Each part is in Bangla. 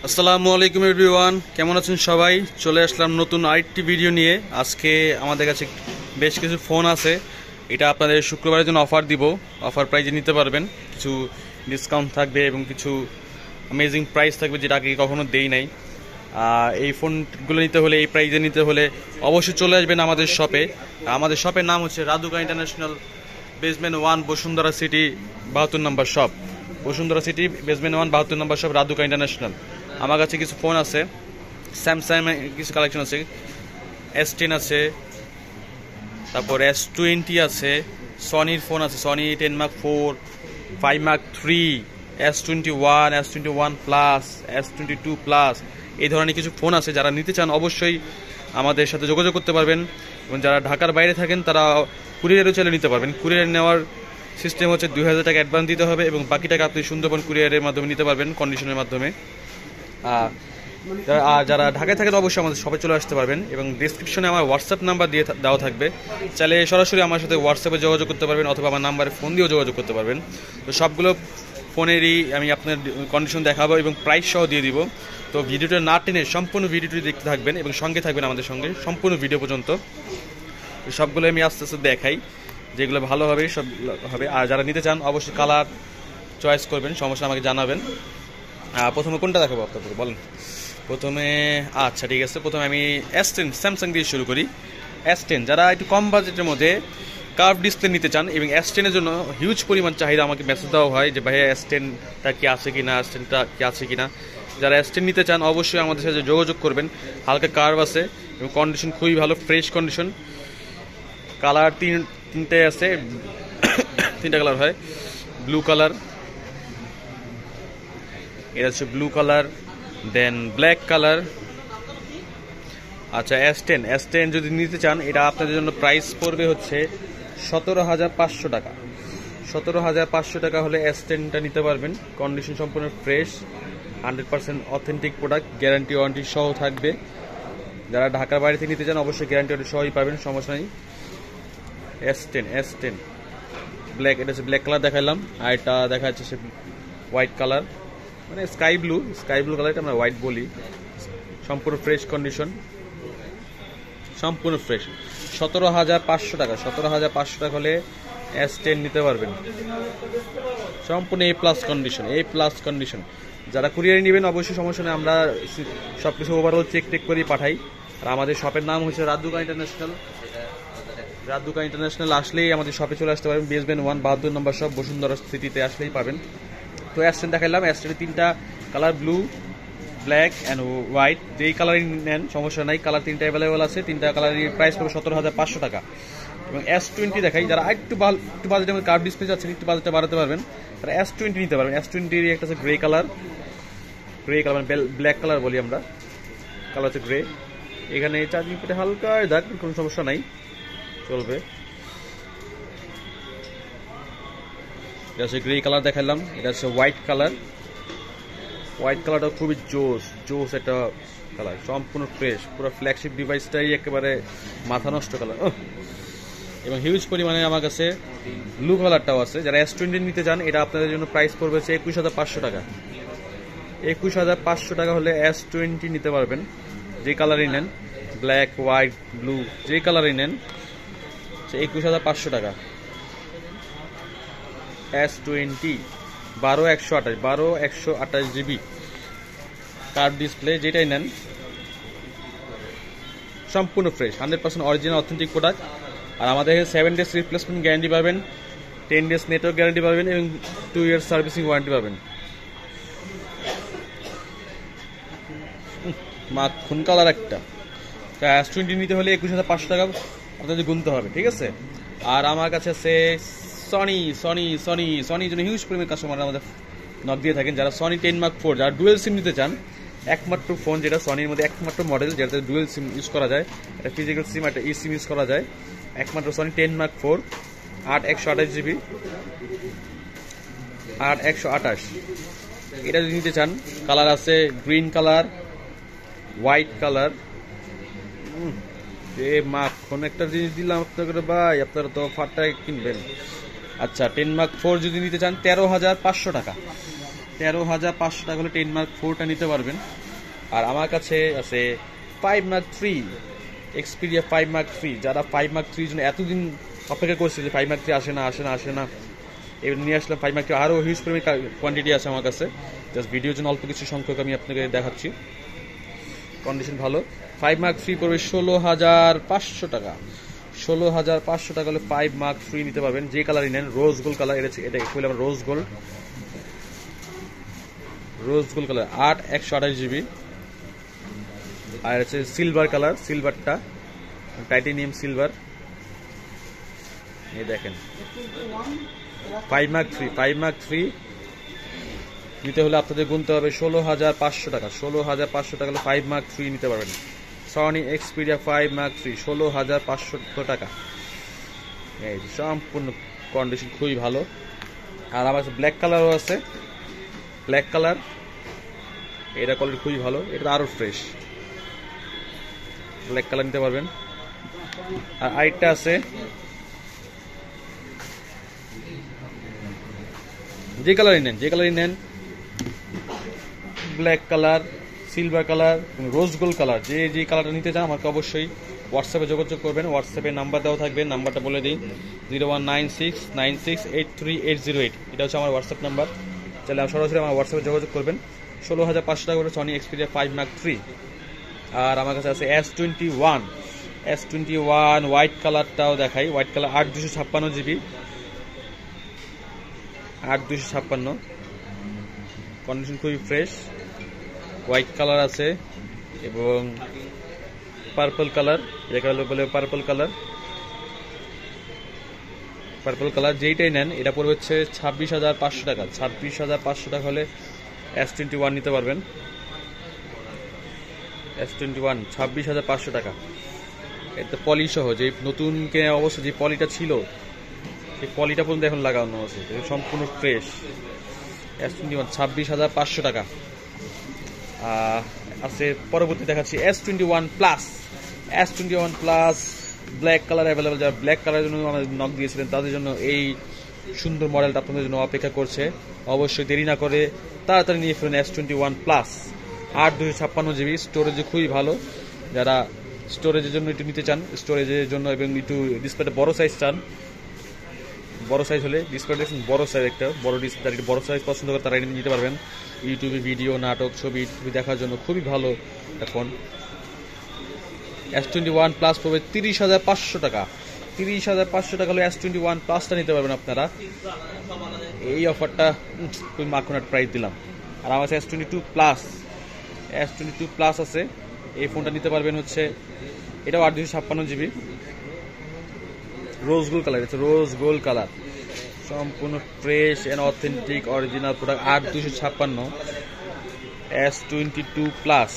আসসালামু আলাইকুম এভরিওয়ান, কেমন আছেন সবাই? চলে আসলাম নতুন আরেকটি ভিডিও নিয়ে। আজকে আমাদের কাছে বেশ কিছু ফোন আছে। এটা আপনাদের শুক্রবারের জন্য অফার দিব। অফার প্রাইজে নিতে পারবেন, কিছু ডিসকাউন্ট থাকবে এবং কিছু অ্যামেজিং প্রাইস থাকবে যেটা আগে কখনো দেই নাই। এই ফোনগুলো নিতে হলে, এই প্রাইজে নিতে হলে অবশ্যই চলে আসবেন আমাদের শপে। আমাদের শপের নাম হচ্ছে রাদুকা ইন্টারন্যাশনাল, বেসমেন্ট 1, বসুন্ধরা সিটি, 72 নম্বর শপ। বসুন্ধরা সিটি, বেসমেন্ট 1, 72 নম্বর শপ, রাদুকা ইন্টারন্যাশনাল। আমার কাছে কিছু ফোন আছে, স্যামসাং কিছু কালেকশন আছে, S10 আছে, তারপর S20 আছে, সনির ফোন আছে, Sony 10 Mark 4, 5 Mark 3, S21, S21 plus, S22 plus, এই ধরনের কিছু ফোন আছে। যারা নিতে চান অবশ্যই আমাদের সাথে যোগাযোগ করতে পারবেন। এবং যারা ঢাকার বাইরে থাকেন তারা কুরিয়ারও চাইলে নিতে পারবেন। কুরিয়ার নেওয়ার সিস্টেম হচ্ছে 2000 টাকা অ্যাডভান্স দিতে হবে এবং বাকি টাকা আপনি সুন্দরবন কুরিয়ারের মাধ্যমে নিতে পারবেন, কন্ডিশনের মাধ্যমে। আর যারা ঢাকায় থাকেন অবশ্যই আমাদের শপে চলে আসতে পারবেন এবং ডিসক্রিপশনে আমার হোয়াটসঅ্যাপ নাম্বার দিয়ে দেওয়া থাকবে। চাইলে সরাসরি আমার সাথে হোয়াটসঅ্যাপে যোগাযোগ করতে পারবেন অথবা আমার নাম্বারে ফোন দিয়েও যোগাযোগ করতে পারবেন। তো সবগুলো ফোনেরই আমি আপনার কন্ডিশন দেখাবো এবং প্রাইস সহ দিয়ে দিব। তো ভিডিওটা না টেনে সম্পূর্ণ ভিডিওটি দেখতে থাকবেন এবং সঙ্গে থাকবেন আমাদের সঙ্গে সম্পূর্ণ ভিডিও পর্যন্ত। সবগুলো আমি আস্তে আস্তে দেখাই, যেগুলো ভালো হবে সব হবে। আর যারা নিতে চান অবশ্যই কালার চয়েস করবেন, সমস্যা আমাকে জানাবেন। প্রথমে কোনটা দেখাবো আপনাদের বলেন? প্রথমে আচ্ছা ঠিক আছে, প্রথমে আমি S10 স্যামসাং দিয়ে শুরু করি। S10 যারা একটু কম বাজেটের মধ্যে কার্ভ ডিসপ্লে নিতে চান এবং S10 এর জন্য হিউজ পরিমাণ চাহিদা, আমাকে মেসেজ দেওয়া হয় যে ভাইয়া S10টা কি আছে কিনা, S10টা কি আছে কিনা। যারা S10 নিতে চান অবশ্যই আমাদের সাথে যোগাযোগ করবেন। হালকা কার্ভ আছে এবং কন্ডিশন খুবই ভালো, ফ্রেশ কন্ডিশন। কালার তিনটে আছে, তিনটা কালার হয়। ব্লু কালার, এটা হচ্ছে ব্লু কালার, দেন ব্ল্যাক কালার। আচ্ছা S10 যদি নিতে চান এটা আপনাদের জন্য প্রাইস পড়বে হচ্ছে 17,500 টাকা। 17,500 টাকা হলে S10টা নিতে পারবেন। কন্ডিশন সম্পূর্ণ fresh, 100% authentic product, guarantee warranty সহ থাকবে। যারা ঢাকার বাইরে থেকে নিতে চান অবশ্যই গ্যারান্টি ওয়ারেন্টি সহই পাবেন, সমস্যা নেই। S10 ব্ল্যাক, এটা হচ্ছে ব্ল্যাক কালার দেখালাম। আর এটা দেখা যাচ্ছে সে হোয়াইট কালার, মানে স্কাই ব্লু কালারটা আমরা হোয়াইট বলি। সম্পূর্ণ ফ্রেশ কন্ডিশন, সম্পূর্ণ ফ্রেশ। 17,500 টাকা। 17,500 টাকা হলে S10 নিতে পারবেন। সম্পূর্ণ A+ কন্ডিশন। যারা কুরিয়ারে নেবেন অবশ্যই সমস্যা নেই, আমরা সব কিছু ওভারঅল চেক করে পাঠাই। আর আমাদের শপের নাম হচ্ছে রাদুকা ইন্টারন্যাশনাল। আসলেই আমাদের শপে চলে আসতে পারবেন, বেসমেন্ট 1, 72 নম্বর শপ, বসুন্ধরা সিটিতে আসলেই পাবেন। তো S10 দেখালাম। S10 তিনটা colour, blue, black and white, যেই কালারই নেন সমস্যা নাই। কালার তিনটা অ্যাভেলেবল আছে। তিনটা কালারের প্রাইস পড়বে 17,500 টাকা। এবং S20 দেখাই, যারা একটু বাজেটের মধ্যে কার্ভ ডিসপ্লে যাচ্ছেন, একটু বাজেটটা বাড়াতে পারবেন, তারা S20 নিতে পারবেন। S20 একটা আছে গ্রে কালার মানে ব্ল্যাক কালার বলি আমরা, কালার হচ্ছে গ্রে। এখানে চার্জিং পেটে হালকা দাগ, কোনো সমস্যা নাই, চলবে। এটা হচ্ছে গ্রে কালার দেখালাম। এটা হচ্ছে হোয়াইট কালারটা খুবই জোস একটা কালার, সম্পূর্ণ ফ্রেশ, পুরো ফ্ল্যাগশিপ ডিভাইসটাই একেবারে মাথা নষ্ট কালার। এবং হিউজ পরিমাণে আমার কাছে ব্লু কালারটাও আছে। যারা S20 নিতে চান এটা আপনাদের জন্য প্রাইস পড়বে হচ্ছে 21,500 টাকা। 21,500 টাকা হলে S20 নিতে পারবেন, যে কালারই নেন, ব্ল্যাক, হোয়াইট, ব্লু, যে কালারই নেন 21,500 টাকা। S20 128 GB কার্ভ ডিসপ্লে, যেটাই নেন সম্পূর্ণ ফ্রেশ, 100% অরিজিনাল অথেন্টিক প্রোডাক্ট। আর আমাদের 7 days রিপ্লেসমেন্ট গ্যারান্টি পাবেন, 10 days নেটওয়ার্ক গ্যারান্টি পাবেন এবং 2 years সার্ভিসিং ওয়ারেন্টি পাবেন। মাখন কালার একটা। তো S20 নিতে হলে 21,500 টাকা আপনাদের গুনতে হবে, ঠিক আছে। আর আমার কাছে আছে সনি জন্য হিউজ পরিমাণ কাস্টমার আমাদের নক দিয়ে থাকেন। যারা সনি 10 Mark 4, যারা ডুয়েল সিম নিতে চান, একমাত্র ফোন যেটা সনির মধ্যে একমাত্র মডেল যেটাতে ডুয়েল সিম ইউজ করা যায়, একটা ফিজিক্যাল সিম একটা সিম ইউজ করা যায়, একমাত্র সনি 10 Mark 4, 128 GB, 128। এটা যদি নিতে চান, কালার আছে গ্রিন কালার, হোয়াইট কালার। মাখন একটা জিনিস দিলাম আপনাদের ভাই, আপনারা তো ফাটায় কিনবেন। আচ্ছা 10 Mark 4 যদি নিতে চান 13,500 টাকা। 13,500 টাকা হলে 10 মার্ক 4টা নিতে পারবেন। আর আমার কাছে আছে 5 মার্ক 3, এক্সপিরিয়া 5 মার্ক 3। যারা 5 মার্ক 3 জন্য এতদিন অপেক্ষা করছে যে 5 মার্ক 3 আসে না, এবার নিয়ে আসলাম 5 মার্ক 3। আরও হিউজ পরিমাণ কোয়ান্টিটি আছে আমার কাছে, জাস্ট ভিডিওর জন্য অল্প কিছু সংখ্যক আমি আপনাকে দেখাচ্ছি। কন্ডিশন ভালো। 5 মার্ক 3 পড়বে 16,500 টাকা। 16,500 টাকা হলে 5 মার্ক 3 নিতে পারবেন। যে কালারই নেন, রোজ গোল্ড কালার, এটা একচুয়ালি আমার রোজ গোল্ড কালার, 8 128 জিবি। আর হচ্ছে সিলভার কালার, সিলভারটা টাইটেনিয়াম সিলভার। এই দেখেন 5 মার্ক 3 নিতে হলে আপনাদের গুনতে হবে 16,500 টাকা। 16,500 টাকা হলে 5 মার্ক 3 নিতে পারবেন। সনি এক্সপিরিয়া 5 মার্ক 3 16,500 টাকা। এই সম্পূর্ণ কন্ডিশন খুবই ভালো। আর আমার ব্ল্যাক কালারও আছে, ব্ল্যাক কালার, এটা কোয়ালিটি খুবই ভালো, এটা আরও ফ্রেশ। ব্ল্যাক কালার নিতে পারবেন। আর আরেকটা আছে, যে কালারই নেন, ব্ল্যাক কালার, সিলভার কালার, রোজ গোল্ড কালার, যে কালারটা নিতে চান আমাকে অবশ্যই হোয়াটসঅ্যাপে যোগাযোগ করবেন। হোয়াটসঅ্যাপে নাম্বার দেওয়া থাকবে, নাম্বারটা বলে দিই 019696838808। এটা হচ্ছে আমার হোয়াটসঅ্যাপ নাম্বার। তাহলে সরাসরি আমার হোয়াটসঅ্যাপে যোগাযোগ করবেন। 16,500 টাকা করে সনি এক্সপিরিয়া 5 মার্ক 3। আর আমার কাছে আছে S21 হোয়াইট কালারটাও দেখাই। হোয়াইট কালার 8 256 জিবি, 8 256, কন্ডিশন খুবই ফ্রেশ। হোয়াইট কালার আছে এবং পার্পল কালার, যেটা বলে পার্পল কালার, যেইটাই নেন এটা পড়বে হচ্ছে 26,500 টাকা। 26,500 টাকা হলে S21 নিতে পারবেন। S21 26,500 টাকা। এটা পলি সহ, যে নতুন কেনা অবস্থা যে পলিটা ছিল, সেই পলিটা পর্যন্ত এখন লাগানো আছে, সম্পূর্ণ ফ্রেশ। S21 26,500 টাকা। আছে পরবর্তী দেখাচ্ছি S21 plus black colour available. যারা ব্ল্যাক কালারের জন্য আমাদের নক দিয়েছিলেন তাদের জন্য এই সুন্দর মডেলটা আপনাদের জন্য অপেক্ষা করছে। অবশ্যই দেরি না করে তাড়াতাড়ি নিয়ে ফেলুন S21 প্লাস। 8 256 জিবি, স্টোরেজে খুবই ভালো। যারা স্টোরেজের জন্য একটু নিতে চান, স্টোরেজের জন্য এবং একটু ডিসপ্লেটা বড় সাইজ চান, বড় সাইজ হলে ডিসপ্লে দেখুন, বড় সাইজ একটা বড় ডিসপ্লে, একটু বড় সাইজ পছন্দ করে তারা নিতে পারবেন। ইউটিউবে ভিডিও, নাটক, ছবি দেখার জন্য খুবই ভালো একটা ফোন। S21 প্লাস পড়বে 30,500 টাকা। 30,500 টাকা হলে S21 প্লাসটা নিতে পারবেন আপনারা। এই অফারটা খুবই মাখনের প্রাইস দিলাম। আর আমার কাছে S22 প্লাস আছে, এই ফোনটা নিতে পারবেন হচ্ছে, এটাও 8 256 জিবি, রোজ গোল্ড কালার। এটা রোজ গোল্ড কালার, সম্পূর্ণ fresh and authentic original product. 8 256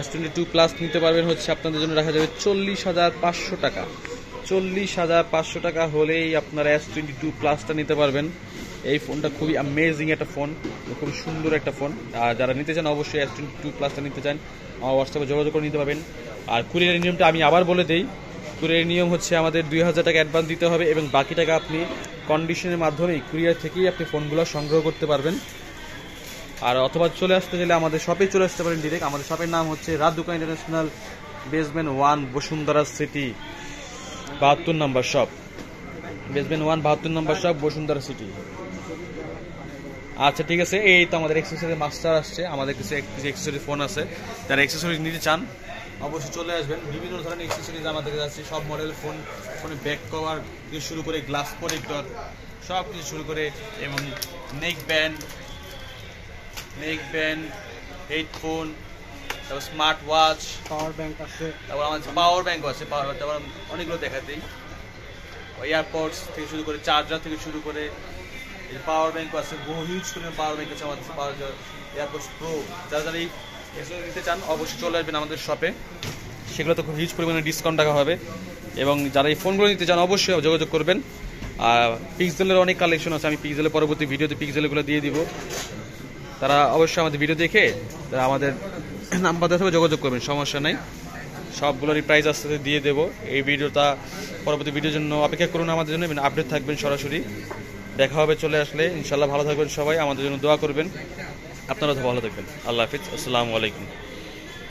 S22 plus নিতে পারবেন হচ্ছে আপনাদের জন্য রাখা যাবে 40,500 টাকা। 40,500 টাকা হলেই আপনারা S22 প্লাসটা নিতে পারবেন। এই ফোনটা খুবই অ্যামেজিং একটা ফোন, খুব সুন্দর একটা ফোন। আর যারা নিতে চান অবশ্যই S22 প্লাসটা নিতে চান আমার হোয়াটসঅ্যাপে যোগাযোগ করে নিতে পারবেন। আর কুরিয়ারের নিয়মটা আমি আবার বলে দিই, কুরিয়ারের নিয়ম হচ্ছে আমাদের 2,000 টাকা অ্যাডভান্স দিতে হবে এবং বাকি টাকা আপনি কন্ডিশনের মাধ্যমে কুরিয়ার থেকেই আপনি ফোনগুলো সংগ্রহ করতে পারবেন। আর অথবা চলে আসতে গেলে আমাদের শপে চলে আসতে পারেন ডিরেক্ট। আমাদের শপের নাম হচ্ছে রাত-দুকা ইন্টারন্যাশনাল, বেসমেন্ট 1, বসুন্ধরা সিটি, 72 নম্বর শপ, বেসমেন্ট 1, 72 নম্বর শপ, বসুন্ধরা সিটি। আচ্ছা ঠিক আছে, এই তো আমাদের এক্সেসরি মাস্টার আসছে। আমাদের কিছু এক্সেসরি ফোন আছে, যারা এক্সেসরি নিতে চান অবশ্যই চলে আসবেন। বিভিন্ন ধরনের এক্সেসরিজ আমাদের কাছে আছে, সব মডেল ফোনে ব্যাক কভার থেকে শুরু করে গ্লাস প্রোটেক্টর সব কিছু শুরু করে, এবং নেক ব্যান্ড, হেডফোন, তারপর স্মার্ট ওয়াচ, পাওয়ার ব্যাংক আছে, তারপর আমাদের পাওয়ার ব্যাংকও আছে। তারপর অনেকগুলো দেখাতেই, এয়ারপডস থেকে শুরু করে, চার্জার থেকে শুরু করে, পাওয়ার ব্যাংকও আছে, বহু হিউজ পরিমাণ পাওয়ার ব্যাংক আছে আমাদের। এয়ারপডস প্রো, যারা এই এগুলো নিতে চান অবশ্যই চলে আসবেন আমাদের শপে। সেগুলো তো খুব হিউজ পরিমাণে ডিসকাউন্ট রাখা হবে। এবং যারা এই ফোনগুলো নিতে চান অবশ্যই যোগাযোগ করবেন। আর পিক্সেলের অনেক কালেকশন আছে, আমি পিক্সেলের পরবর্তী ভিডিওতে পিক্সেলগুলো দিয়ে দিব। তারা অবশ্যই আমাদের ভিডিও দেখে তারা আমাদের নাম্বার দেওয়া যোগাযোগ করবেন, সমস্যা নেই। সবগুলোরই প্রাইস আস্তে আস্তে দিয়ে দেবো। এই ভিডিওটা পরবর্তী ভিডিওর জন্য অপেক্ষা করুন আমাদের জন্য, আপডেট থাকবেন সরাসরি। দেখা হবে চলে আসলে। ইনশাল্লাহ ভালো থাকবেন সবাই, আমাদের জন্য দোয়া করবেন। আপনারা তো ভালো থাকবেন। আল্লাহ হাফিজ, আসসালামু আলাইকুম।